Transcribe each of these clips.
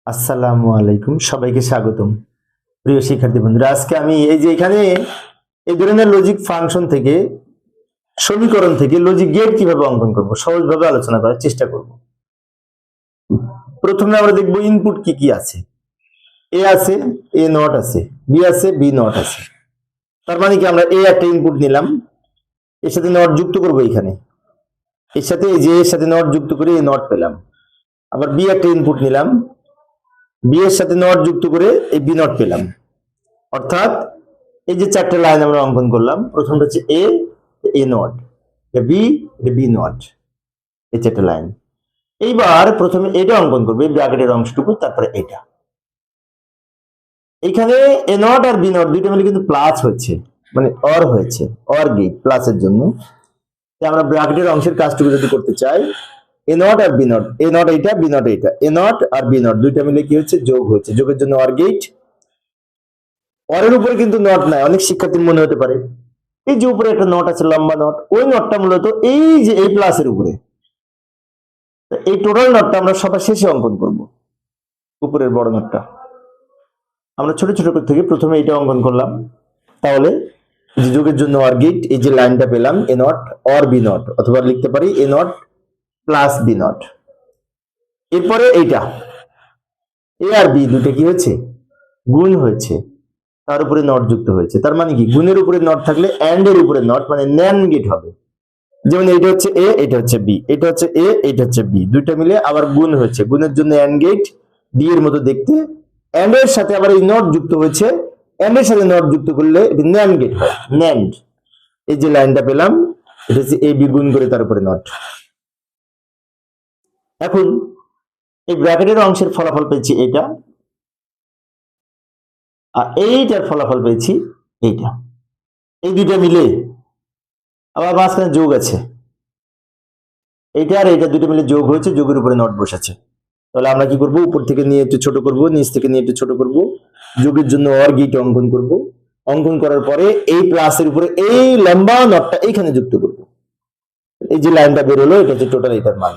আসসালামু আলাইকুম, সবাইকে স্বাগতম। প্রিয় শিক্ষার্থী বন্ধুরা, আজকে আমি এই যে এখানে এই ধরনের লজিক ফাংশন থেকে, সমীকরণ থেকে লজিক গেট কিভাবে অঙ্কন করব সহজভাবে আলোচনা করার চেষ্টা করব। প্রথমে আমরা দেখব ইনপুট কি কি আছে। এ আছে, এ নট আছে, বি আছে, বি নট আছে। তার মানে কি, আমরা এ একটা ইনপুট নিলাম, এর সাথে নট যুক্ত করব, এখানে এর সাথে এই যে এর সাথে নট যুক্ত করে এ নট পেলাম। আবার বি একটা ইনপুট নিলাম, বি এর সাথে নট যুক্ত করে এই বি নট পেলাম। অর্থাৎ এই যে চারটে লাইন আমরা অঙ্কন করলাম, প্রথমটা হচ্ছে এ, এ নট, বি, বি নট, এই চারটে লাইন। এইবার প্রথমে এটা অঙ্কন করবে, ব্র্যাকেটের অংশটুকু, তারপরে এটা। এখানে এ নট আর বি নট দুইটা মিলে কিন্তু প্লাস হচ্ছে, মানে অর হয়েছে, অর গেট প্লাসের জন্য। আমরা ব্র্যাকেটের অংশের কাজটুকু যদি করতে চাই, এ নট আর বি নট, এ নট এইটা, বি নট এইটা, এ নট আর বি নট দুইটা মিলে কি হচ্ছে, যোগ হয়েছে, যোগের জন্য অর গেট। অরের উপরে কিন্তু নট নাই, অনেক শিক্ষার্থীর মনে হতে পারে এই যে উপরে একটা নট আছে, লম্বা নট, ওই নটটা মূলত এই যে এই প্লাসের উপরে। এই টোটাল নটটা আমরা সবার শেষে অঙ্কন করব, উপরের বড় নটটা। আমরা ছোট ছোট থেকে প্রথমে এটা অঙ্কন করলাম। তাহলে যে যোগের জন্য অর গেট, এই যে লাইনটা পেলাম, এ নট অর বি নট, অথবা লিখতে পারি এ নট প্লাস বি নট। এরপরে এইটা এ আর বি দুটো কি হয়েছে, গুণ হয়েছে, তার উপরে নট যুক্ত হয়েছে। তার মানে কি, গুণের উপরে নট থাকলে এন্ড এর উপরে নট, মানে ন্যান গেট হবে। যেমন এটা হচ্ছে এ, এটা হচ্ছে বি, এটা হচ্ছে এ, এটা হচ্ছে বি, দুইটা মিলে আবার গুণ হয়েছে, গুণের জন্য এন্ড গেট, ডি এর মতো দেখতে। এন্ড এর সাথে আবার এই নট যুক্ত হয়েছে, এন্ড এর সাথে নট যুক্ত করলে এটা ন্যান্ড গেট হয়, ন্যান্ড। এই যে লাইনটা পেলাম, এটা হচ্ছে এ বি গুণ করে তার উপরে নট। এখন এই ব্র্যাকেটের অংশের ফলাফল পেয়েছি এটা, আর এইটার ফলাফল পেয়েছি এইটা। এই দুইটা মিলে আবার মাঝখানে যোগ আছে, এইটা আর এইটা দুটো মিলে যোগ হয়েছে, যোগের উপরে নট বসাচ্ছে। তাহলে আমরা কি করব, উপর থেকে নিয়ে একটু ছোট করব, নিচ থেকে নিয়ে একটু ছোট করব, যোগের জন্য অর গেট অঙ্কন করব। অঙ্কন করার পরে এই প্লাসের উপরে এই লম্বা নটটা এইখানে যুক্ত করব। এই যে লাইনটা বের হলো, এটা হচ্ছে টোটাল এটার মান।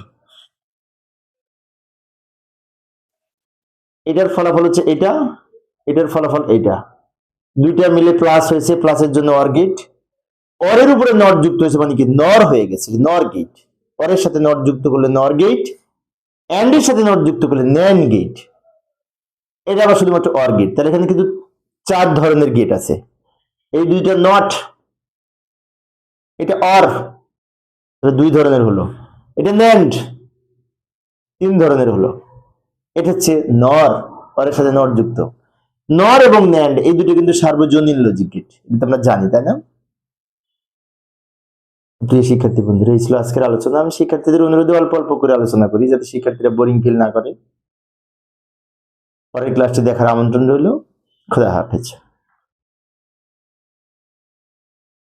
এটার ফলাফল হচ্ছে এটা, এটার ফলাফল এটা, দুইটা মিলে প্লাস হয়েছে, প্লাসের জন্য অর গেট। অরের উপরে নট যুক্ত হয়েছে, মানে কি নর হয়ে গেছে, নর গেট। অরের সাথে নট যুক্ত করলে নর গেট, এন্ড এর সাথে নট যুক্ত করলে ন্যান গেট। এটা আবার শুধুমাত্র অর গেট। তাহলে এখানে কিন্তু চার ধরনের গেট আছে। এই দুইটা নট, এটা অর, দুই ধরনের হলো। এটা ন্যান্ড, তিন ধরনের হলো। এটা হচ্ছে নর, অরের সাথে নট যুক্ত। নর এবং ন্যান্ড এই দুটো কিন্তু সার্বজনীন লজিক গেট, এটা আমরা জানি, তাই না? প্রিয় শিক্ষার্থী বন্ধুরা, এই ছিল আজকের আলোচনা। আমি শিক্ষার্থীদের অনুরোধে অল্প অল্প করে আলোচনা করি, যাতে শিক্ষার্থীরা বোরিং ফিল না করে। পরের ক্লাসটি দেখার আমন্ত্রণ রইল। খোদা হাফেজ।